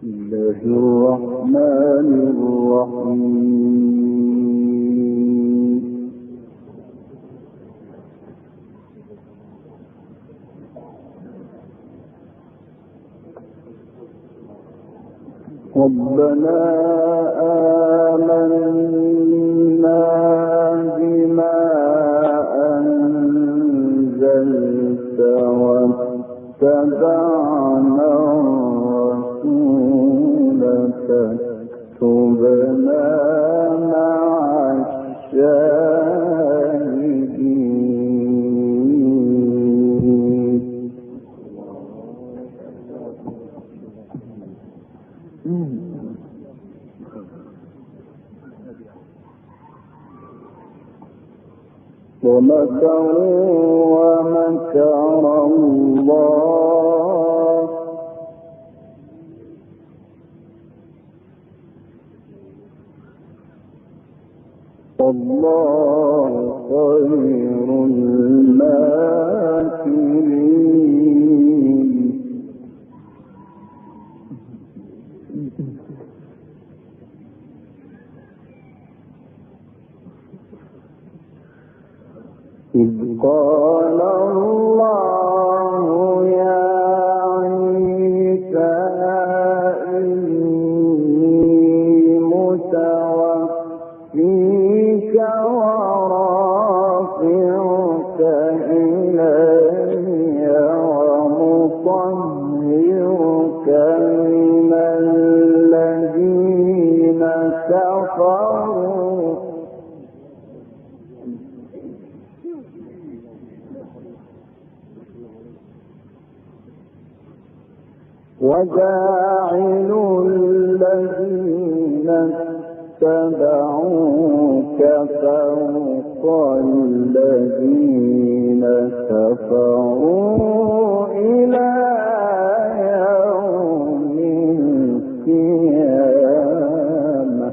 الله الرحمن الرحيم. ربنا آمنا بما أنزلت واتبعنا الرسول فاكتبنا مع الشاهدين. ومكروا ومكر الله والله خير الماكرين. إذ قال الله يا عيسى إني متوفيك ورافعك إلي ومطهرك من الذين كفروا وجاعل الذين اتبعوك فوق الذين كفروا إلى يوم القيامة.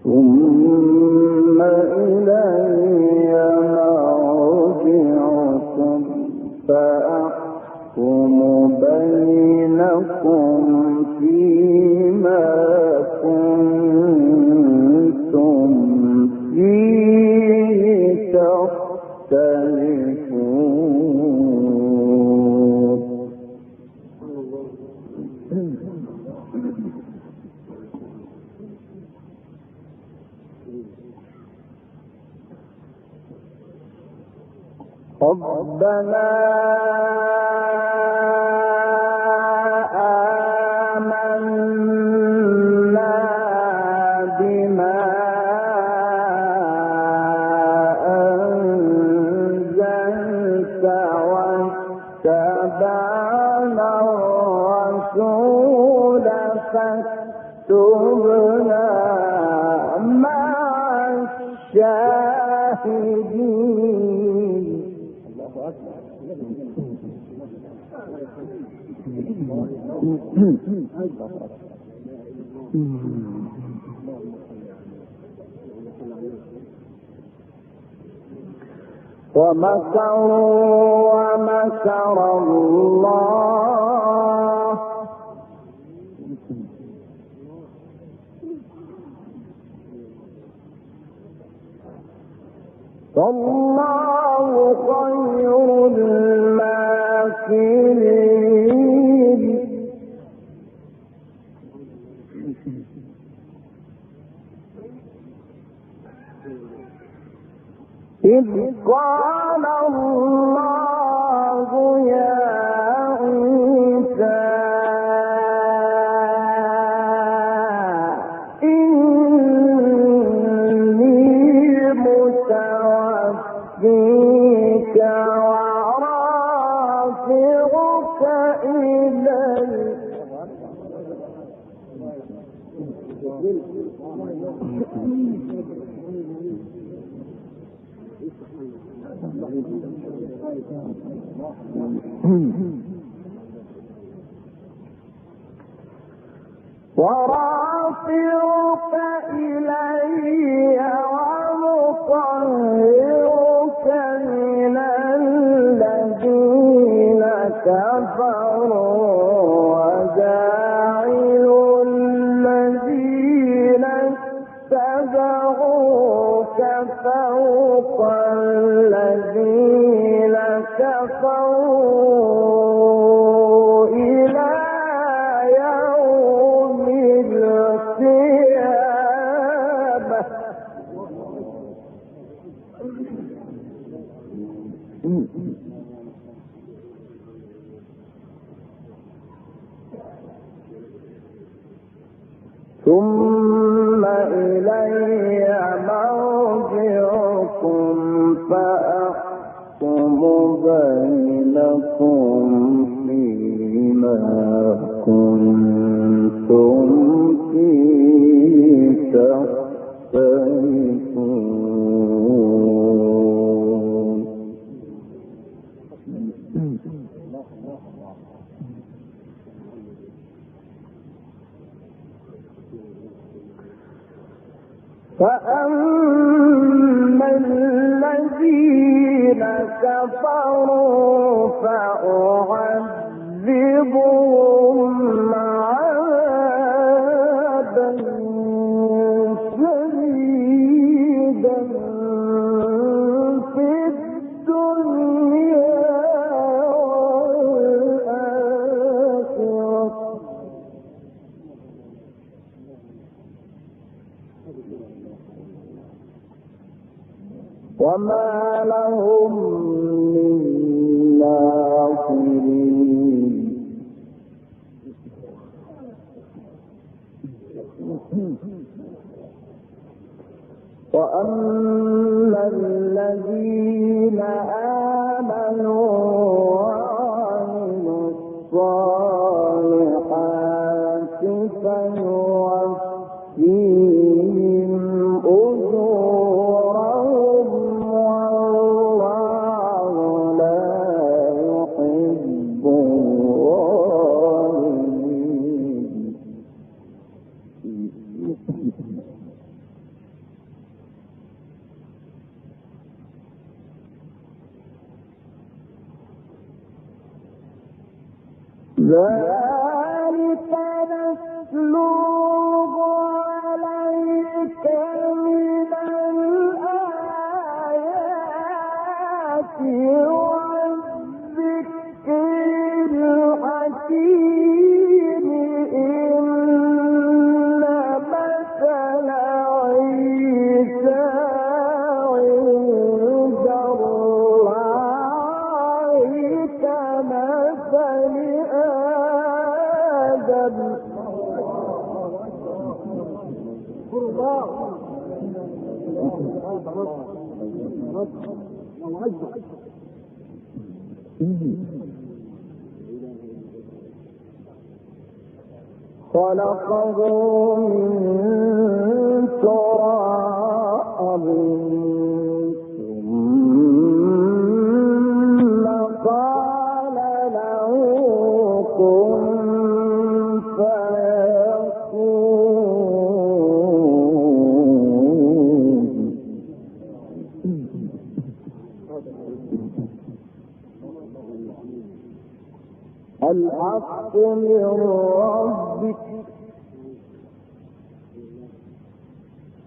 ثم إلي مرجعكم فأحكم بينكم فيما كنتم فيه تختلفون. ربنا آمنا بما أنزلت واتبعنا الرسول فاكتبنا مع الشاهدين. ومكروا ومكر الله والله خير الماكرين. إذ قال الله يا عيسى إني متوفيك ورافعك إلي ورافعك إلي ومطهرك نزعوك فوق الذين كفروا إلى يوم القيامة. ثم إلي مرجعكم فأحكم بينكم فيما كنتم فيه تختلفون. فأما الذين كفروا فأعذبهم عذابا شديدا في الدنيا والآخرة وما لهم من ناصرين. وأما الذين آمنوا وعملوا الصالحات فيوفيهم أجورهم والله لا يحب الظالمين. ذلك نتلوه عليك من الآيات والذكر الحكيم. إن مثل عيسى عند الله كمثل آدم. خلقه من تراب ثم قال له كن فيكون. الحق من ربك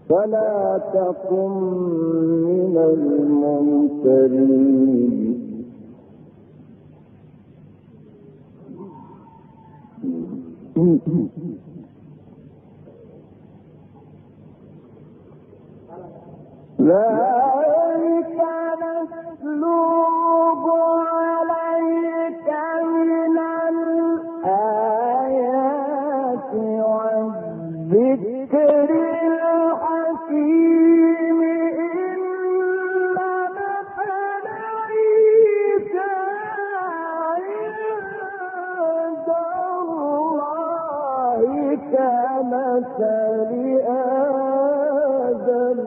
فلا تكن من الممترين. ذلك نتلوه عليك من الآيات والذكر الحكيم. إن مثل عيسى عند الله كمثل آدم.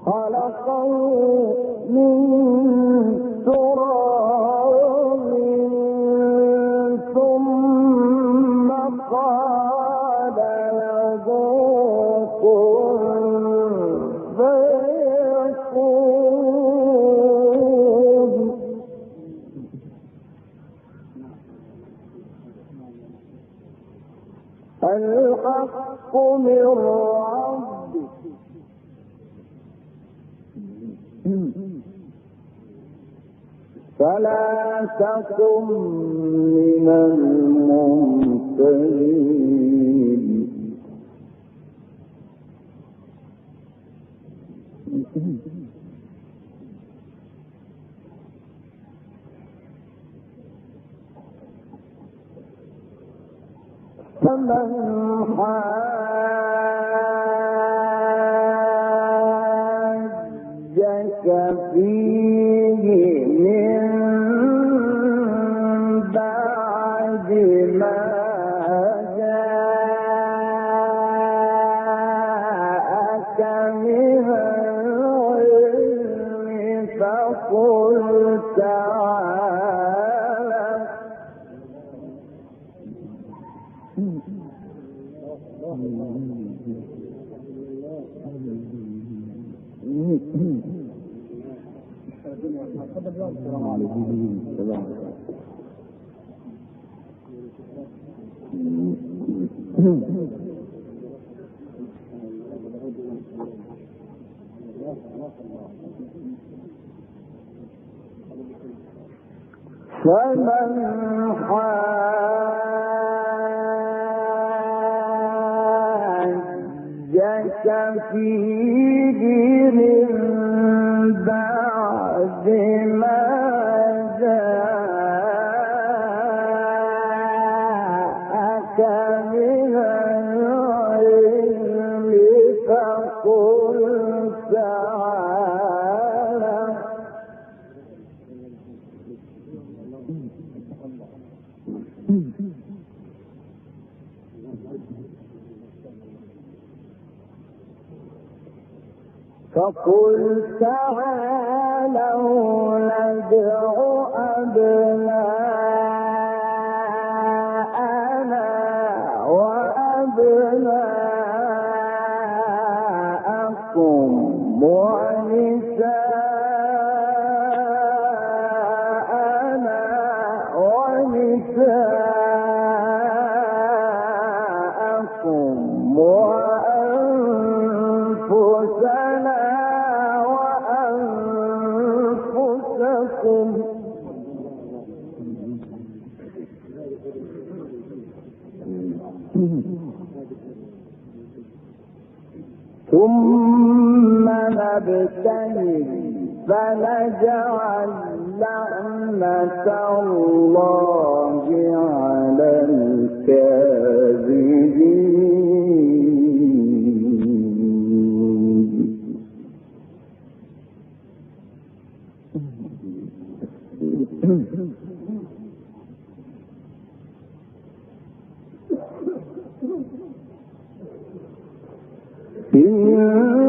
خلقه من تراب ثم قال له كن فيكون. من ربك فلا تكن من الممترين فمن حاجك فيه من بعد ما جاءك من العلم فقل تعالى فمن حاجك فيه من بعد ما جاءك من العلم فقل تعالى فقل تعالوا ندع أبناءنا وأبناءكم ونساءنا ونساءكم وأنفسنا وأنفسكم ثم نبتهل فنجعل لعنة الله على الكاذبين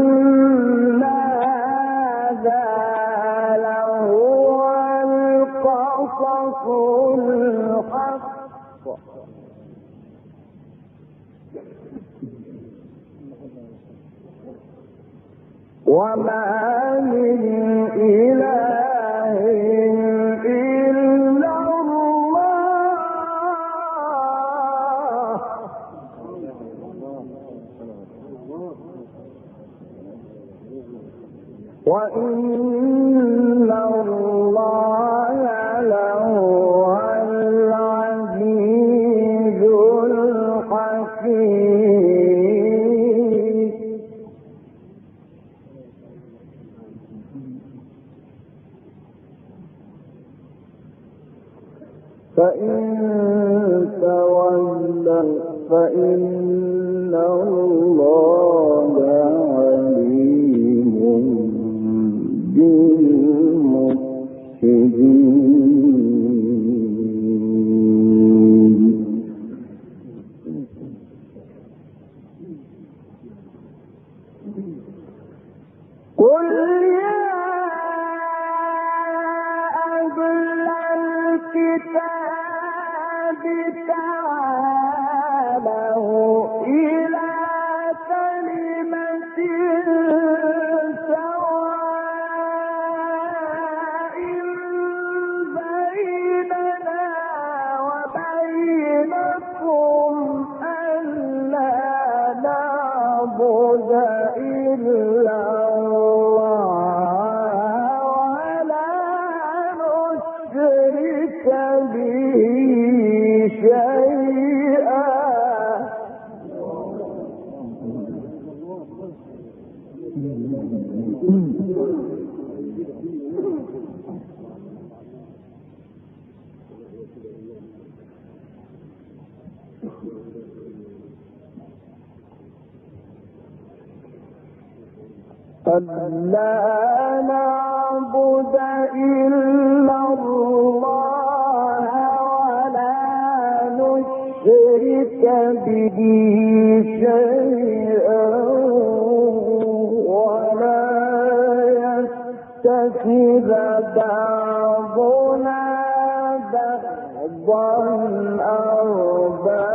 إن هذا لهو القصص الحق وما من إله إلا الله وإن الله لهو العزيز الحكيم فإن تولوا فإن الله عليم بالمفسدين قل يا أهل الكتاب تعالوا إلى كلمة سواء بيننا وبينكم ألا ألا نعبد إلا الله ولا نشرك به شيئا ولا يتخذ بعضنا بعضا أربابا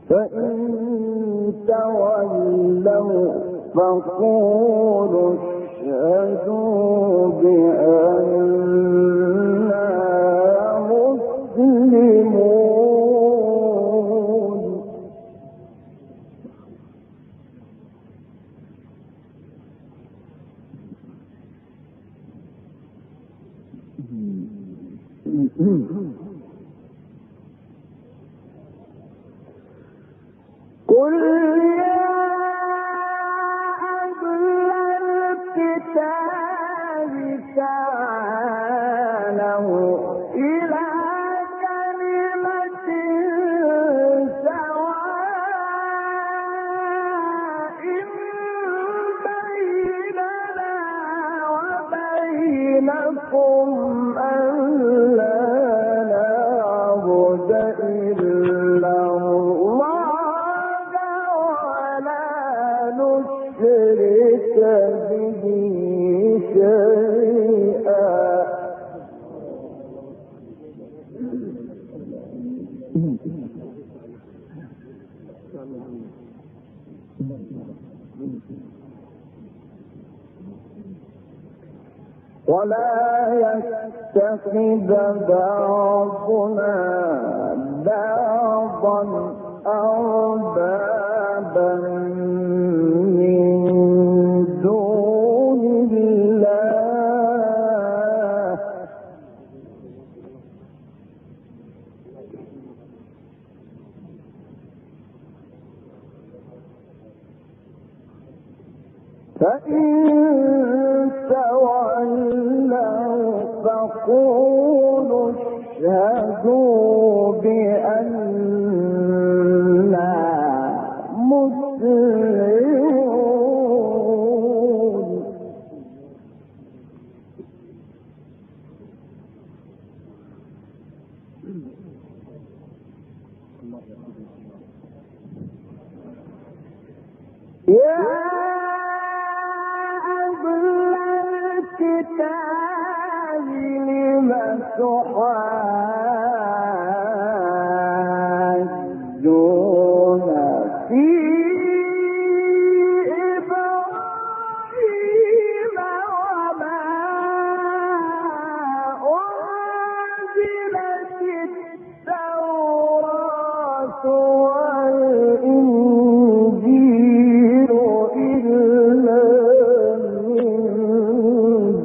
فإن تولوا فقولوا اشهدوا بأننا مسلمون. قل يا أهل الكتاب تعالوا إلى كلمة سواء بيننا وبينكم ألا نعبد إلا الله نشرك به شيئا ولا يتخذ بعضنا بعضا أربابا من دون الله فإن تولوا فقولوا اشهدوا بأننا مسلمون. يا أهل الكتاب لم تحاجون في إبراهيم وما أنزلت التوراة والإنجيل إلا من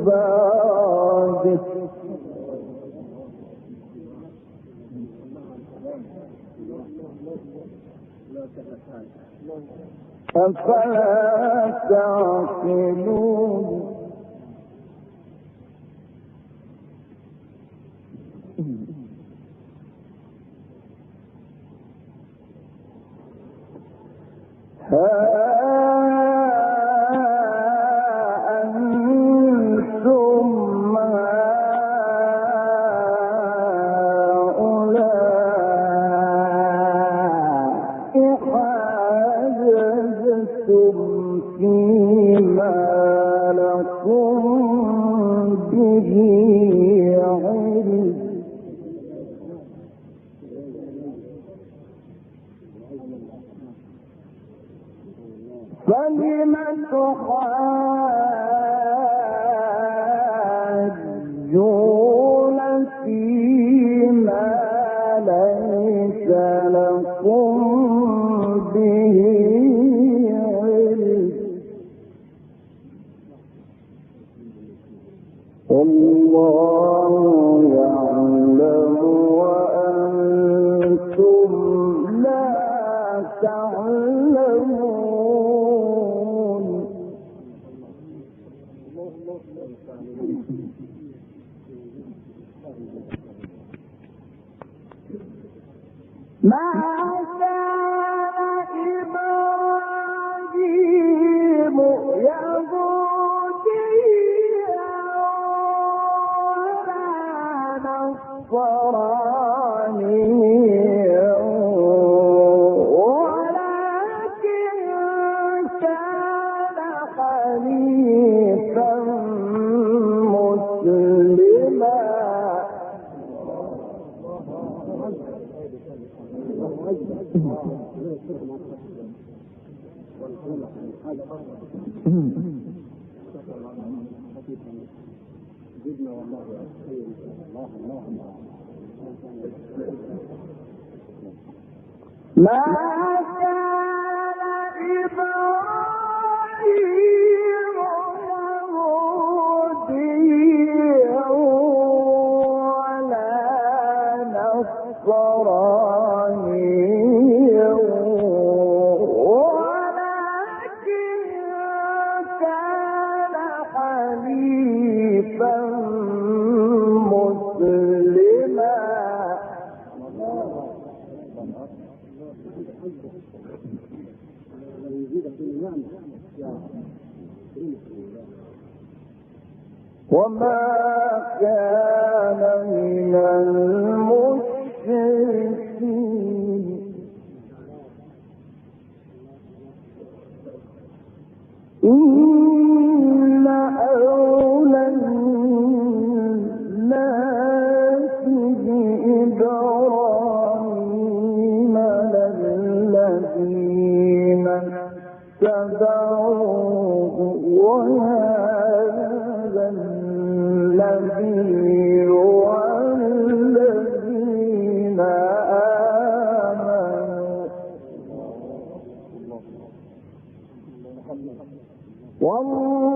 بعده أفلا تعقلون. ها أنتم هؤلاء حاجزتم فيما لكم به علم فلم تحاجون فيما ليس لكم به ما كان إبراهيم يهوديا ولا نصرانيا ولكن كان حنيفا مسلما. وما كان من المشركين. إن أولى الناس بإبراهيم للذين اتبعوه وهذا النبي والذين آمنوا والله